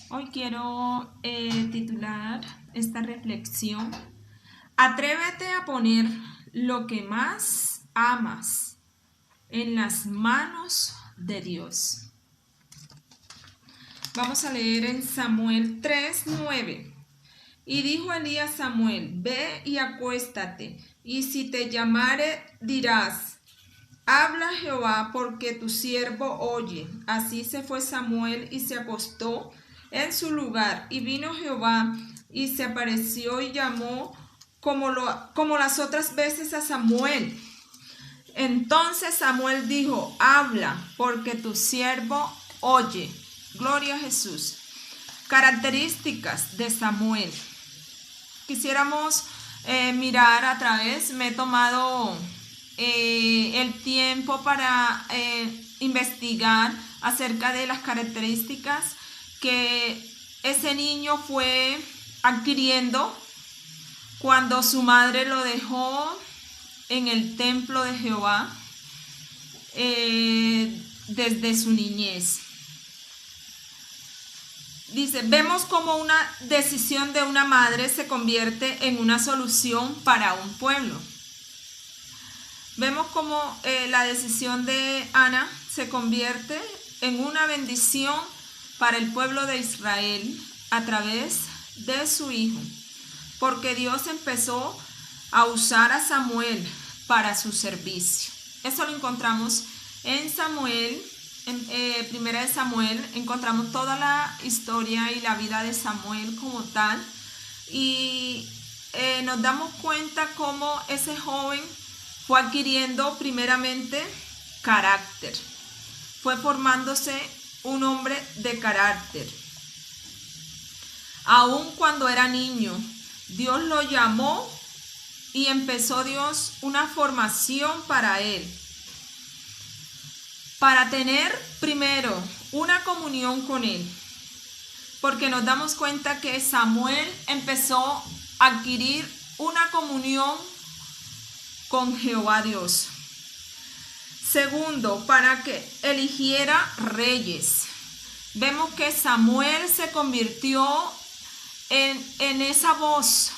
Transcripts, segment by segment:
Hoy quiero titular esta reflexión: Atrévete a poner lo que más amas en las manos de Dios. Vamos a leer en Samuel 3:9. Y dijo Elías a Samuel: Ve y acuéstate, y si te llamare dirás: Habla Jehová, porque tu siervo oye. Así se fue Samuel y se acostó en su lugar. Y vino Jehová y se apareció y llamó como las otras veces a Samuel. Entonces Samuel dijo: Habla, porque tu siervo oye. Gloria a Jesús. Características de Samuel. Quisiéramos mirar a través. Me he tomado el tiempo para investigar acerca de las características que ese niño fue adquiriendo cuando su madre lo dejó en el templo de Jehová desde su niñez. Dice, vemos cómo una decisión de una madre se convierte en una solución para un pueblo. Vemos cómo la decisión de Ana se convierte en una bendición para el pueblo de Israel a través de su hijo, porque Dios empezó a usar a Samuel para su servicio. Eso lo encontramos en Samuel. En Primera de Samuel encontramos toda la historia y la vida de Samuel como tal, y nos damos cuenta cómo ese joven fue adquiriendo primeramente carácter, fue formándose un hombre de carácter. Aun cuando era niño, Dios lo llamó y empezó Dios una formación para él, para tener primero una comunión con él, porque nos damos cuenta que Samuel empezó a adquirir una comunión con Jehová Dios. Segundo, para que eligiera reyes. Vemos que Samuel se convirtió en esa voz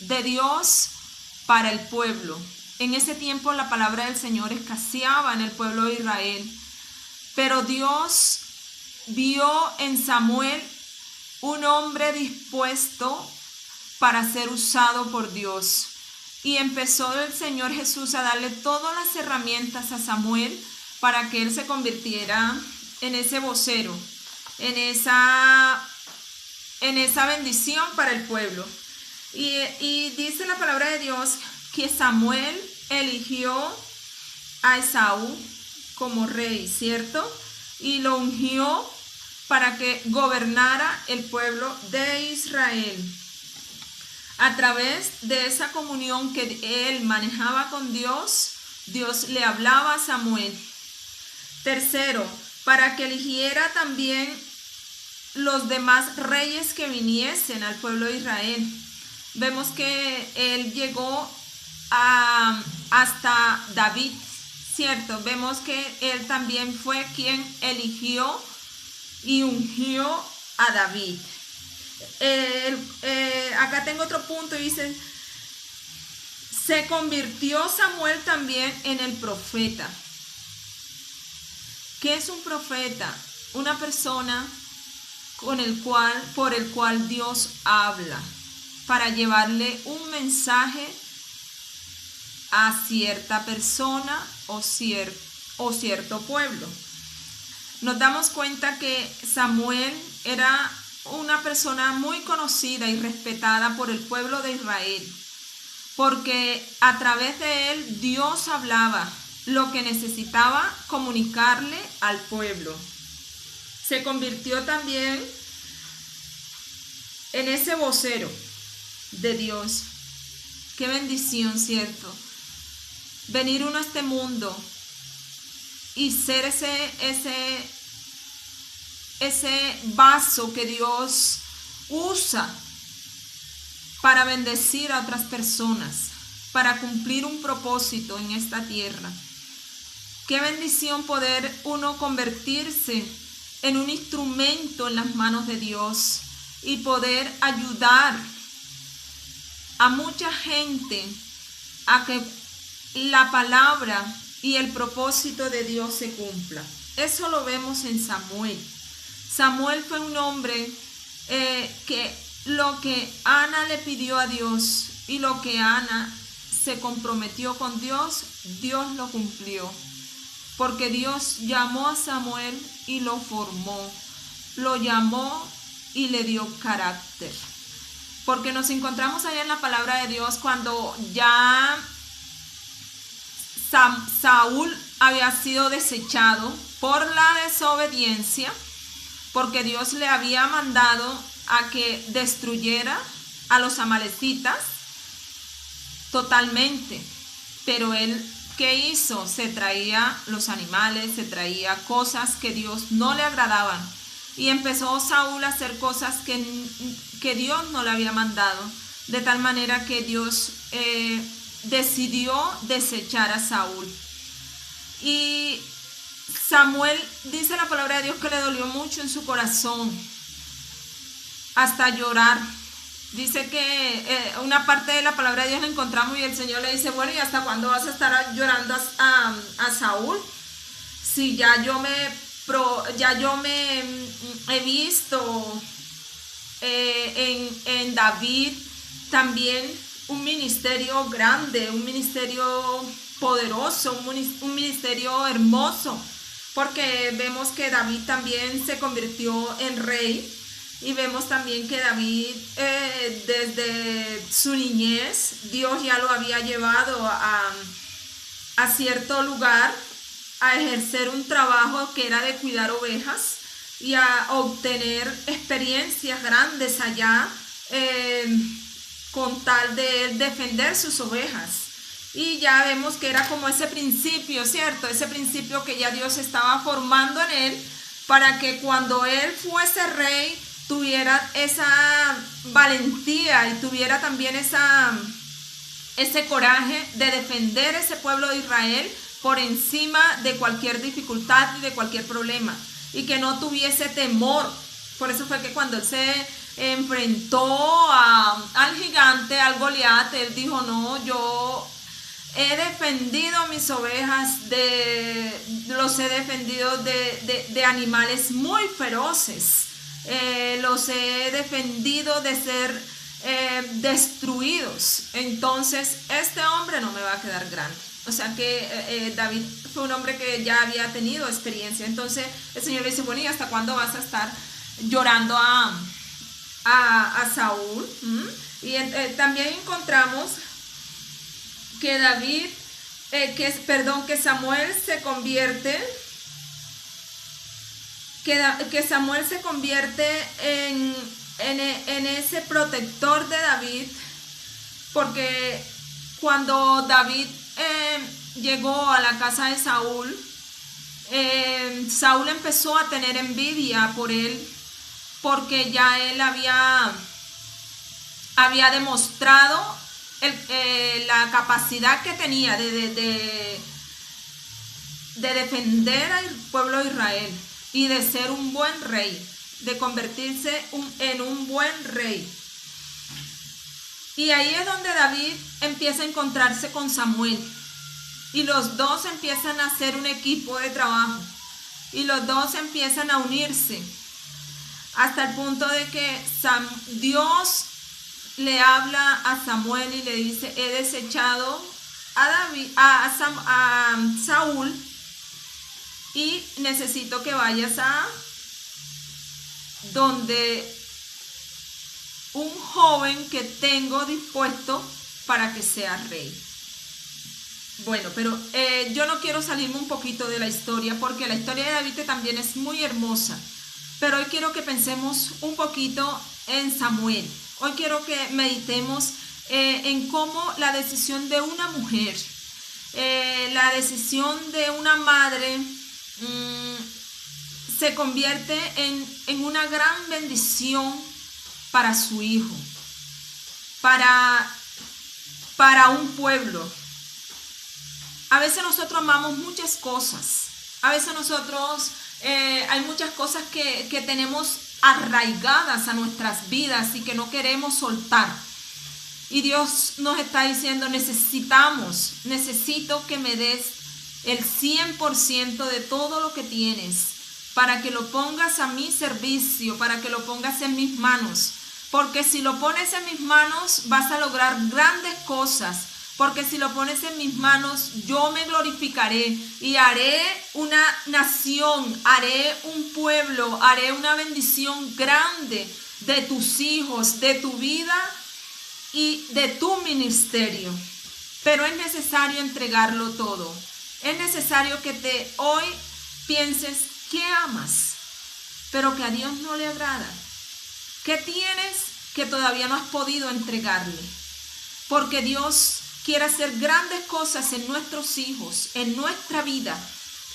de Dios para el pueblo. En ese tiempo la palabra del Señor escaseaba en el pueblo de Israel, pero Dios vio en Samuel un hombre dispuesto para ser usado por Dios. Y empezó el Señor Jesús a darle todas las herramientas a Samuel para que él se convirtiera en ese vocero, en esa bendición para el pueblo. Y dice la palabra de Dios que Samuel eligió a Esaú como rey, ¿cierto? Y lo ungió para que gobernara el pueblo de Israel. A través de esa comunión que él manejaba con Dios, Dios le hablaba a Samuel. Tercero, para que eligiera también los demás reyes que viniesen al pueblo de Israel. Vemos que él llegó hasta David, ¿cierto? Vemos que él también fue quien eligió y ungió a David. Acá tengo otro punto y dice: se convirtió Samuel también en el profeta. ¿Qué es un profeta? Una persona por el cual Dios habla para llevarle un mensaje a cierta persona o cierto pueblo. Nos damos cuenta que Samuel era una persona muy conocida y respetada por el pueblo de Israel, porque a través de él Dios hablaba lo que necesitaba comunicarle al pueblo. Se convirtió también en ese vocero de Dios. Qué bendición, ¿cierto? Venir uno a este mundo y ser ese vaso que Dios usa para bendecir a otras personas, para cumplir un propósito en esta tierra. Qué bendición poder uno convertirse en un instrumento en las manos de Dios y poder ayudar a mucha gente a que la palabra y el propósito de Dios se cumpla. Eso lo vemos en Samuel. Samuel fue un hombre que lo que Ana le pidió a Dios y lo que Ana se comprometió con Dios, Dios lo cumplió. Porque Dios llamó a Samuel y lo formó, lo llamó y le dio carácter. Porque nos encontramos allá en la palabra de Dios cuando ya Saúl había sido desechado por la desobediencia, porque Dios le había mandado a que destruyera a los amalecitas totalmente. Pero él, ¿qué hizo? Se traía los animales, se traía cosas que Dios no le agradaban. Y empezó Saúl a hacer cosas que Dios no le había mandado. De tal manera que Dios decidió desechar a Saúl. Y Samuel, dice la palabra de Dios, que le dolió mucho en su corazón, hasta llorar. Dice que una parte de la palabra de Dios la encontramos y el Señor le dice, bueno, ¿y hasta cuándo vas a estar llorando a Saúl? Si ya yo me he visto en David también un ministerio grande, un ministerio poderoso, un ministerio hermoso, porque vemos que David también se convirtió en rey. Y vemos también que David, desde su niñez, Dios ya lo había llevado a cierto lugar a ejercer un trabajo que era de cuidar ovejas y a obtener experiencias grandes allá, con tal de él defender sus ovejas. Y ya vemos que era como ese principio, ¿cierto? Ese principio que ya Dios estaba formando en él para que cuando él fuese rey, tuviera esa valentía y tuviera también ese coraje de defender ese pueblo de Israel por encima de cualquier dificultad y de cualquier problema, y que no tuviese temor. Por eso fue que cuando él se enfrentó al gigante, al Goliat, él dijo, no, yo he defendido mis ovejas, los he defendido de animales muy feroces. Los he defendido de ser destruidos. Entonces este hombre no me va a quedar grande. O sea que David fue un hombre que ya había tenido experiencia. Entonces el Señor le dice, bueno, ¿y hasta cuándo vas a estar llorando a Saúl? Y también encontramos que que Samuel se convierte en ese protector de David, porque cuando David llegó a la casa de Saúl, Saúl empezó a tener envidia por él, porque ya él había demostrado la capacidad que tenía de defender al pueblo de Israel y de ser un buen rey, de convertirse en un buen rey. Y ahí es donde David empieza a encontrarse con Samuel, y los dos empiezan a hacer un equipo de trabajo, y los dos empiezan a unirse, hasta el punto de que Dios le habla a Samuel y le dice, he desechado a Saúl, y necesito que vayas a donde un joven que tengo dispuesto para que sea rey. Bueno, pero yo no quiero salirme un poquito de la historia, porque la historia de David también es muy hermosa, pero hoy quiero que pensemos un poquito en Samuel. Hoy quiero que meditemos en cómo la decisión de una mujer, la decisión de una madre, se convierte en una gran bendición para su hijo, para un pueblo. A veces nosotros amamos muchas cosas. A veces nosotros Hay muchas cosas que tenemos arraigadas a nuestras vidas y que no queremos soltar. Y Dios nos está diciendo, necesito que me des el 100% de todo lo que tienes, para que lo pongas a mi servicio, para que lo pongas en mis manos. Porque si lo pones en mis manos, vas a lograr grandes cosas. Porque si lo pones en mis manos, yo me glorificaré y haré una nación, haré un pueblo, haré una bendición grande de tus hijos, de tu vida y de tu ministerio. Pero es necesario entregarlo todo. Es necesario que hoy pienses qué amas, pero que a Dios no le agrada. ¿Qué tienes que todavía no has podido entregarle? Porque Dios quiere hacer grandes cosas en nuestros hijos, en nuestra vida,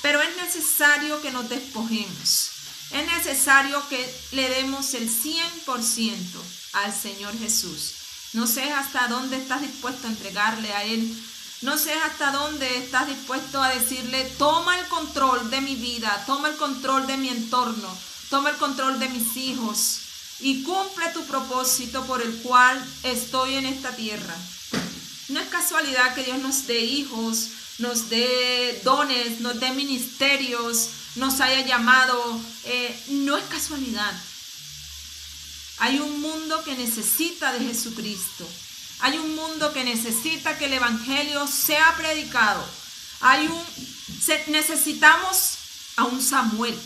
pero es necesario que nos despojemos. Es necesario que le demos el 100% al Señor Jesús. No sé hasta dónde estás dispuesto a entregarle a Él. No sé hasta dónde estás dispuesto a decirle, toma el control de mi vida, toma el control de mi entorno, toma el control de mis hijos y cumple tu propósito por el cual estoy en esta tierra. No es casualidad que Dios nos dé hijos, nos dé dones, nos dé ministerios, nos haya llamado. No es casualidad. Hay un mundo que necesita de Jesucristo. Hay un mundo que necesita que el evangelio sea predicado. Necesitamos a un Samuel.